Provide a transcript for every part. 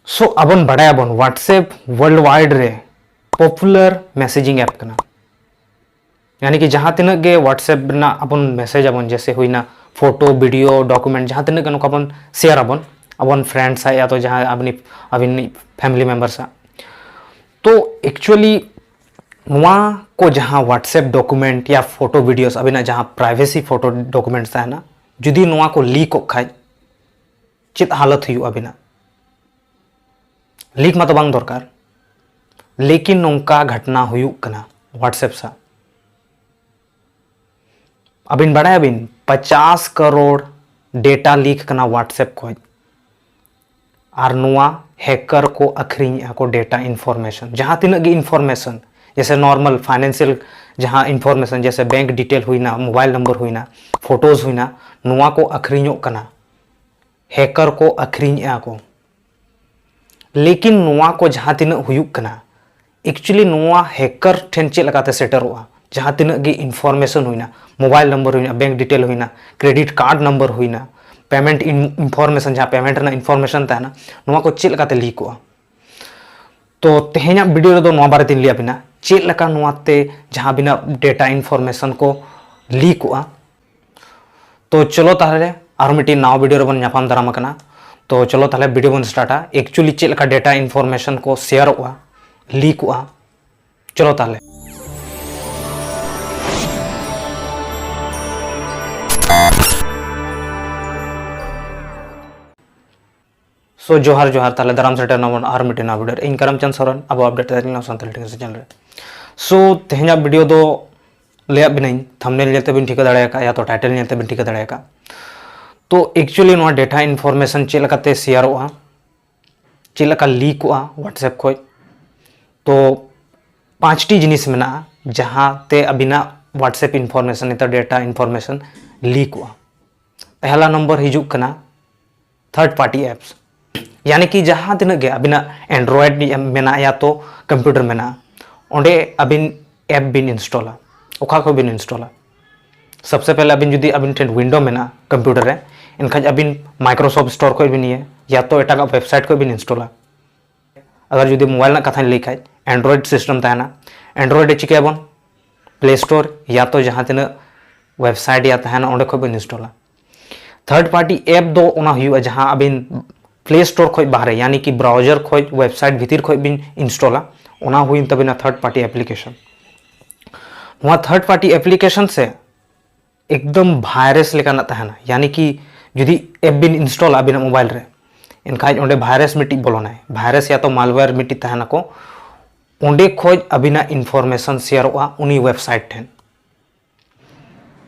सो अबन बड़ायाबन WhatsApp world wide रे popular messaging app कना। यानी कि जहाँ तिना गे व्हाट्सएप ना अपन मैसेज अबन जैसे हुईना फोटो वीडियो डॉक्यूमेंट जहाँ तिना गनो अपन शेयर अबन अपन फ्रेंड्स या तो जहाँ अपनी अपनी फैमिली मेंबर्स तो एक्चुअली नुआ को जहाँ व्हाट्सएप डॉक्यूमेंट या फोटो वीडियोस अभी जहाँ प्राइवेसी फोटो डॉक्यूमेंट्स ना जुदी नुआ को लीक खाय चेत हालत हुई अबिना लीक मत बांग दरकार लेकिन नौका घटना हुई कना व्हाट्सएप सा अबिन बड़ा अबिन 50 करोड़ डेटा लीक कना व्हाट्सएप को और नुआ हैकर को अखरीन को डेटा इन्फॉर्मेशन जहाँ तीन इन्फॉर्मेशन जैसे नॉर्मल फाइनेंशियल जहाँ इन्फॉर्मेशन जैसे बैंक डिटेल हुई ना मोबाइल नंबर हुई ना फोटोज हुई ना नुआ को अखरीनो कना हैकर को अखरीन को लेकिन नुआ को जहाँ तीन हुई कना एक्चुअली नुआ हैकर ठेन चे लगाते सेटरों जहाँ तीन गे इन्फॉर्मेशन हुई ना मोबाइल नंबर हुई ना बैंक डिटेल हुई ना क्रेडिट कार्ड नंबर हुई ना पेमेंट इन्फॉर्मेशन जहाँ पेमेंट ना इन्फॉर्मेशन तहना नुआ को चे लगाते लीक तो तेहना वीडियो रे दो नुआ बारे तीन लिया बिना चे लगा नुआते जहाँ बिना डेटा इन्फॉर्मेशन को लीक तो चलो ताहले और मिट्टी नाव वीडियो रे बन नापाम दाराम कना तो चलो ताहले वीडियो बन स्टार्टा एक्चुअली चे लगा डेटा इन्फॉर्मेशन को शेयर लीक चलो ताहले सो जोहार जोहार ताले दाराम सेटर नवन आर मिटे ना वीडियो इन करमचंद सोरेन अब अपडेट ना संताली टेक्निकल चैनल रे सो तेहना वीडियो दो ले बिनाई थंबनेल नेलते बिन ठिका दाड़े का या तो टाइटल नेलते बिन ठिका दाड़े का तो एक्चुअली नो डेटा इन्फॉर्मेशन चे लकाते शेयरवा चे लका लीक व्हाट्सएप खोज तो 5टी जिनिस मेना जहाँ ते अबिना व्हाट्सएप इन्फॉर्मेशन नेता डेटा इन्फॉर्मेशन लीक पहला नंबर हिजुक कना थर्ड पार्टी एप्स यानी कि जहाँ तीन गे अबिना एंड्रॉयड मेना या तो कंप्यूटर मेना ओंडे अबिन ऐप बिन इंस्टॉला ओखा को बिन इंस्टॉला सबसे पहले अबिन जुदी अबिन ठेन विंडो मेना कंप्यूटर रे इनखाज अबिन माइक्रोसॉफ्ट स्टोर को बिन ये या तो एटा वेबसाइट को बिन इंस्टॉला अगर जुदी मोबाइल ना कथा लई खाज एंड्रॉयड सिस्टम तहना एंड्रॉयड चिकाबन प्ले स्टोर या तो जहाँ तीन वेबसाइट या तहना ओंडे को बिन इंस्टॉला थर्ड पार्टी ऐप दो ओना हुआ जहाँ अबिन प्ले स्टोर खोज बाहरे यानी कि ब्राउजर खोज वेबसाइट भीतर खोज बिन इंस्टॉला ओना हुई तबिना थर्ड पार्टी एप्लीकेशन वहाँ थर्ड पार्टी एप्लीकेशन से एकदम वायरस लेकाना तहना यानी कि जुदी ऐप बिन इंस्टॉल अबिना मोबाइल रे इनखाज ओंडे वायरस मिट्टी बोलोना वायरस या तो मालवेयर मिट्टी तहना को ओंडे खोज अबिना इन्फॉर्मेशन शेयर उनी वेबसाइट ठेन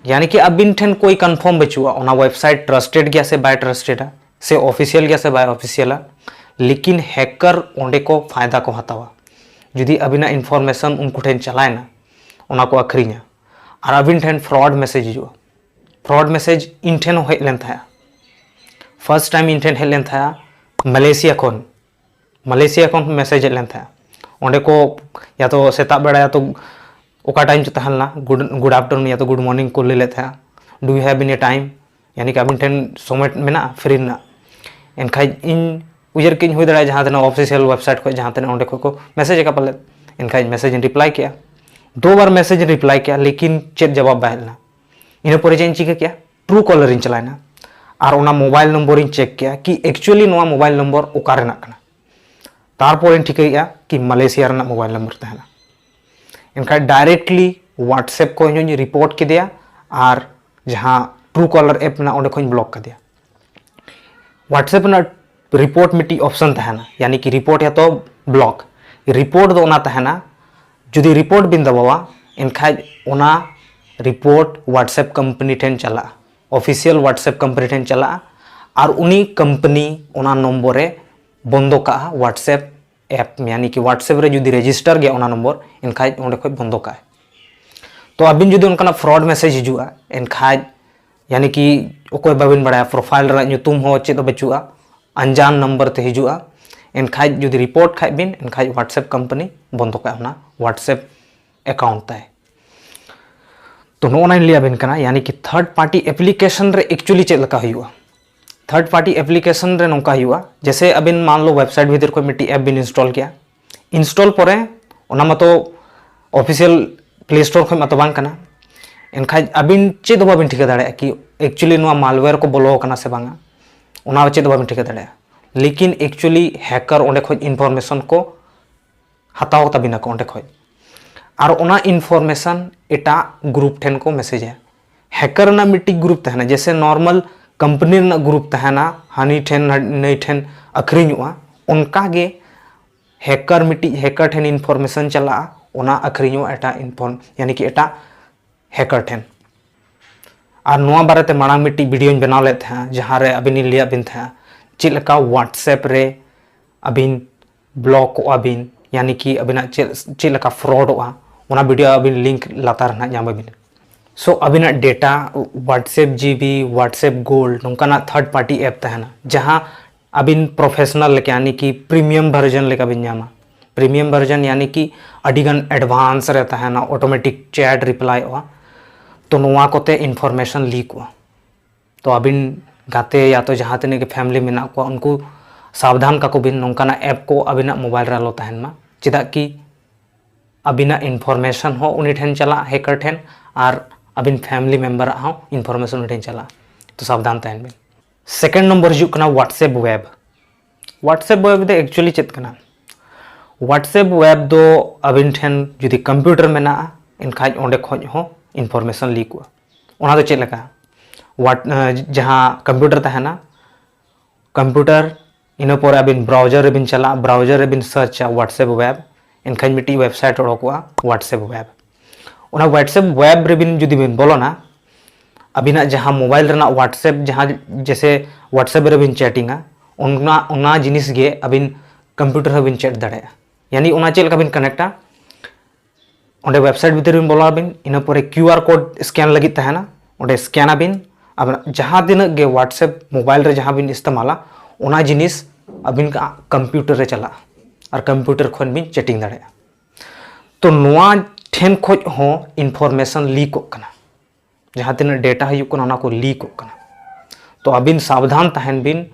यानी कि अबिन ठेन कोई कन्फर्म बचुआ ओना वेबसाइट ट्रस्टेड गया से बाय ट्रस्टेड से ऑफिशियल गया से बाय ऑफिशियल लेकिन हैकर ओंडे को फायदा को हतावा जुदी अबिना इन्फॉर्मेशन उनको ठेन चलाएना ओना को अखरीना और अबिन ठेन फ्रॉड मैसेज हिजुआ फ्रॉड मैसेज इन ठेन हेज लेन था फर्स्ट टाइम इन ठेन हेज लेन था मलेशिया खन मैसेज हेज लेन था ओंडे को या तो सेता बेड़ा या तो ओका टाइम तहलना गुड आफ्टरनून या तो गुड मॉर्निंग को ले लेते हैं do you have any time यानी कि अबिन ठेन समय मेना फ्री ना इनखाज इन उजर किन हुई दाड़ा जहाँ ऑफिशियल वेबसाइट को जहाँ ओंडे को मैसेज का पाले इनखाज मैसेज रिप्लाई किया 2 बार मैसेज रिप्लाई किया लेकिन चेक जवाब बहलना इन पर चिका किया ट्रू कॉलर इन चलाना और ओना मोबाइल नंबर इन चेक किया कि एक्चुअली नोआ मोबाइल नंबर ओका रेना कना तारपर इन ठिका कि मलेशिया रेना मोबाइल नंबर तहना इनखाज डायरेक्टली व्हाट्सएप को रिपोर्ट किया और जहाँ ट्रू कॉलर ऐप में ओंडे खोज ब्लॉक कर दिया व्हाट्सएप में रिपोर्ट मिट्टी ऑप्शन तहना यानी कि रिपोर्ट या तो ब्लॉक रिपोर्ट दो ओना तहना जुदी रिपोर्ट बिन दबावा इनखाज ओना रिपोर्ट व्हाट्सएप कंपनी ठेन चला ऑफिशियल व्हाट्सएप कंपनी ठेन चला और उनी कंपनी ओना नंबर रे बंदो का व्हाट्सएप ऐप यानी कि व्हाट्सएप रे जुदी रजिस्टर गया ओना नंबर इनखाज ओंडे खोज बंदो का तो अबिन जुदी उनका फ्रॉड मैसेज हिजुआ इनखाज यानी कि ओकोय बाबिन बड़ा प्रोफाइल रा नुतुम हो चेद बचुआ अनजान नंबर ते हिजुआ इनखाज जुदी रिपोर्ट खाज बिन इनखाज व्हाट्सएप कंपनी बंद का व्हाट्सएप अकाउंट ताय तो नोना लिया बिन कना यानी कि थर्ड पार्टी एप्लीकेशन रे एक्चुअली चेद लका हुआ थर्ड पार्टी एप्लीकेशन रे नौका हुआ जैसे अबिन मान लो वेबसाइट भीतर को मिट्टी ऐप बिन इंस्टॉल किया इंस्टॉल परे ओना मतो ऑफिशियल प्ले स्टोर खो मतो बांग कना एनखाज अबिन चेद बाबिन ठिका दाड़े कि एक्चुअली नुआ मालवेयर को बोलो कना से बांगा ओना चेद बाबिन ठिका दाड़े लेकिन एक्चुअली हैकर ओंडे खो इनफॉरमेशन को हताव तबिना को ओंडे खो और ओना इनफॉरमेशन एटा ग्रुप ठेन को मैसेज है हैकर ना मिट्टी ग्रुप तहना जैसे नॉर्मल कंपनी ना ग्रुप तहना हानि ठेन नई ठेन अखरीनुआ उनका गे हैकर मिट्टी हैकर ठेन इनफॉरमेशन चला ओना अखरीनुआ एटा इनफॉर्म यानी कि एटा हैकर ठेन और नुआ बारे मांग मिट्टी वीडियो बनाव लेते हैं जहाँ रे अबिन लिया बिन था चेलका व्हाट्सएप रे अबिन ब्लॉक अबिन यानी कि अबिना चेलका फ्रॉड ओना वीडियो अबिन लिंक लातार ना नाम अबिन सो अबिना data WhatsApp GB WhatsApp gold नौकाना थर्ड पार्टी ऐप तहना जहाँ अबिन प्रोफेशनल लेके यानी कि प्रीमियम वर्जन लेका बिन जामा प्रीमियम वर्जन यानी कि अडिगन एडवांस रहता है ना ऑटोमेटिक चैट रिप्लाई हुआ तो नुआ कोते इन्फॉर्मेशन लीक हुआ तो अबिन गाते या तो जहाँ तने के फैमिली में को उनको सावधान का को बिन नौकाना ऐप को अबिना मोबाइल रे लो तहन मा चिदा कि अबिना इन्फॉर्मेशन हो उनी ठेन चला हैकर ठेन और अबिन फैमिली मेंबर हो इन्फॉर्मेशन उनी ठेन चला तो सावधान तहन बिन सेकंड नंबर हिजुग कना व्हाट्सएप वेब दे एक्चुअली चेत कना व्हाट्सएप वेब दो अबिन ठेन जुदी कंप्यूटर में ना इनखाज ओंडे खोज हो इन्फॉर्मेशन लीक हुआ ओना तो चेत लगा जहाँ कंप्यूटर तहना कंप्यूटर इन पर अबिन ब्राउजर बिन चला ब्राउजर बिन सर्च व्हाट्सएप वेब इनखाज मिट्टी वेबसाइट ओडोकवा व्हाट्सएप वेब ओना व्हाट्सएप वेब रे बिन जुदी बिन बोलोना अबिना जहाँ मोबाइल रेना व्हाट्सएप जहाँ जैसे व्हाट्सएप रे बिन चैटिंगा उना जिनिस गे अबिन कंप्यूटर बिन चैट दाड़े यानी उना चेलका बिन कनेक्टा ओंडे वेबसाइट भीतर बिन बोला बिन इन पर क्यूआर कोड स्कैन लगी तहना ओंडे स्कैन अबिन अब जहाँ दिन गे व्हाट्सएप मोबाइल रे जहाँ बिन इस्तेमाला ओना जिनिस अबिन का कंप्यूटर रे चला और कंप्यूटर खन बिन चैटिंग दाड़े तो नुआ ठेन खोज हो इन्फॉर्मेशन लीक कना जहाँ तीन डेटा हुई कना को लीक कना तो अबिन सावधान तहन बिन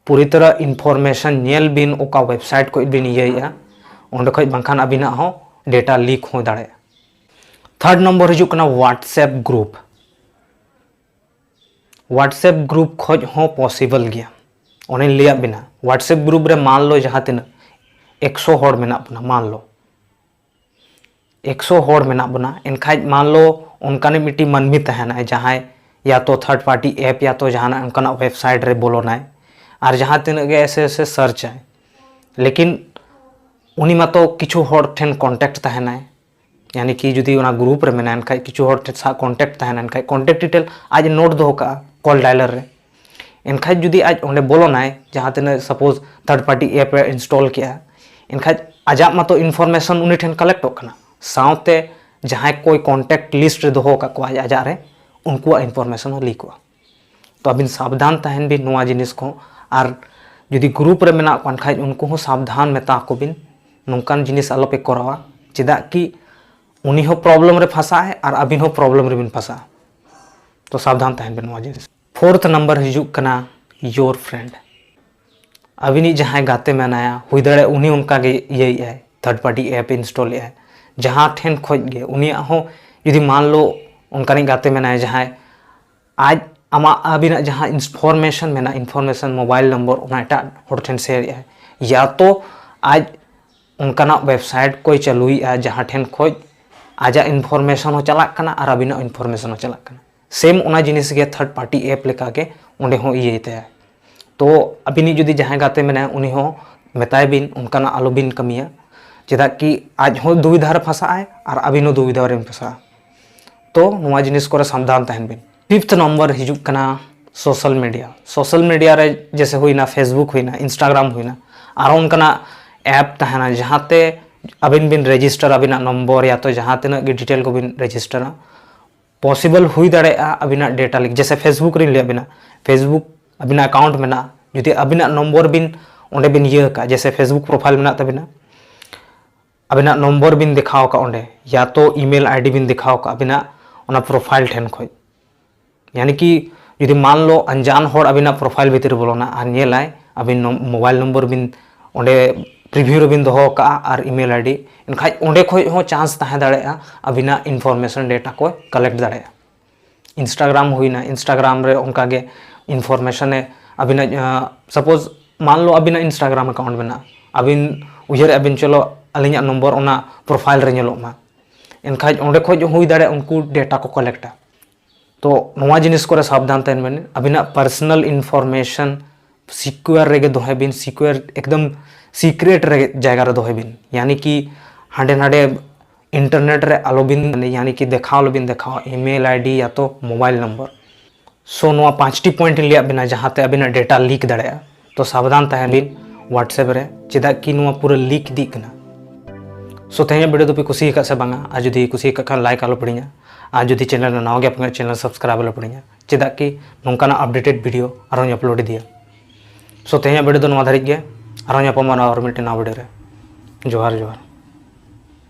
पूरी तरह इन्फॉर्मेशन नेल बिन ओका वेबसाइट को बिन ये ओंडे खोज बांखान अबिना हो डेटा लीक हो दाड़े थर्ड नंबर हिजुग कना व्हाट्सएप ग्रुप खोज हो पॉसिबल गया ओने लिया बिना व्हाट्सएप ग्रुप रे मान लो जहाँ तीन 100 होड़ मेना बना मान लो 100 होड़ मेना बना इनखाज मान लो उनकाने मिट्टी मनमी तहना जहाँ या तो थर्ड पार्टी ऐप या तो जहाँ उनका वेबसाइट रे बोलोना और जहाँ तीन गे ऐसे ऐसे सर्च है लेकिन उनी मा तो किछु होड़ ठेन कॉन्टेक्ट तहना यानी कि जुदी उना ग्रुप रे मेना इनखाज किछु होड़ ठेन सा कॉन्टेक्ट तहना इनखाज कॉन्टेक्ट डिटेल आज नोट दो का कॉल डायलर रे इनखाज जुदी आज ओंडे बोलोना जहाँ तीन suppose third party app install किया इनखाज आजा मा तो इन्फॉर्मेशन उनी ठेन कलेक्ट होना साउते जहाँ कोई कॉन्टेक्ट लिस्ट रे दोहो का को आजा रे उनको इन्फॉर्मेशन हो लीक हुआ तो अबिन सावधान तहन भी नुआ जिनिस को और जुदी ग्रुप रे मेना को इनखाज उनको हो सावधान मेता को बिन नौकान जिनिस आलोपे करावा चेदा कि उनी हो प्रॉब्लम रे फंसा है और अबिन हो प्रॉब्लम रे बिन फंसा तो सावधान तहन बिन नुआ जिनिस फोर्थ नंबर हिजुग कना योर फ्रेंड अबिनी जहाँ गाते में नाया हुई दड़े उन्हीं उनका ये है थर्ड पार्टी ऐप इंस्टॉल है जहाँ ठेन खोज गे उन्हीं हो यदि मान लो उनका गाते में नाया जहाँ आज आमा अबिना जहाँ इन्फॉर्मेशन में ना इन्फॉर्मेशन मोबाइल नंबर उना एटा होड़ ठेन शेयर है या तो आज उनका वेबसाइट कोई चलुई है जहाँ ठेन खोज आजा इन्फॉर्मेशन हो चला कना और अबिना इन्फॉर्मेशन हो चला कना सेम उना जिनिस गे थर्ड पार्टी ऐप लेका के उंडे हो ये ते तो अबिनी जुदी जहाँ गाते में उन्हीं हो मेताय बिन उनका आलो बिन कमिया चेदा कि आज हो दुविधा रे फंसा है और अबिनो दुविधा रे फंसा तो नुआ जिनिस को सावधान तहन बिन फिफ्थ नंबर हिजुग कना सोशल मीडिया रे जैसे हुईना फेसबुक हुईना इंस्टाग्राम हुईना और उनका ऐप तहना जहाँते अबिन बिन रजिस्टर अबिना नंबर या तो जहाँ तीन डिटेल को बिन रजिस्टर पॉसिबल हुई दाड़े अबिना डेटा लीक जैसे फेसबुक रे लिया बिना फेसबुक अबिना अकाउंट में जुदी अबिना नंबर बिन ओंडे बिन ये का जैसे फेसबुक प्रोफाइल में तबिना अबिना नंबर बिन दिखाओ का ओंडे या तो ईमेल आईडी बिन दिखाओ का अबिना ओना प्रोफाइल ठेन खोज यानी कि जुदी मान लो अनजान होड़ अबिना प्रोफाइल भीतर बोलोना और नेलाय अबिन मोबाइल नंबर बिन ओंडे प्रिव्यू रे बिन दोहो का और ईमेल आईडी इनखाय ओंडे खोय हो चांस ताहे दाड़ेया अबिना इनफॉरमेशन डेटा को कलेक्ट दाड़ेया। इंस्टाग्राम हुईना इंस्टाग्राम रे उनका गे इनफॉरमेशन है अबिना सपोज मान लो अबिना इंस्टाग्राम अकाउंट बना अबिन उयर अबिन चलो अलिया नंबर ओना प्रोफाइल रे नेलोमा इनखाय ओंडे खोय हुई दाड़े उनको डेटा को कलेक्टा। तो नवा जिनिस को सावधान तहन बने अबिना पर्सनल इनफॉरमेशन सिक्योर रेगे दोहे बिन सिक्योर एकदम सीक्रेट रे जगह रे दोहे बिन यानी कि हांडे नाडे इंटरनेट रे आलो बिन यानी कि देखाओ बिन देखाओ ईमेल आईडी या तो मोबाइल नंबर। सो नवा 5टी पॉइंट लिया बिना जहाते अबिना डेटा लीक दाड़ेया तो सावधान तहन बिन व्हाट्सएप रे चेदा कि नवा पूरा लीक दी कना। सो तेज वीडियो पे कुसी से बांगा आ जुदी कुसी खान लाइक आलो पड़िया आ जुदी चैनल नवा गया चैनल सब्सक्राइब आलो पड़िया चेदा कि नौकाना अपडेटेड वीडियो आरो अपलोड दिया। सो तेज वीडियो दो नवा धारिज गे आरो और मिट्टे नवा वीडियो रे जोहार जोहार।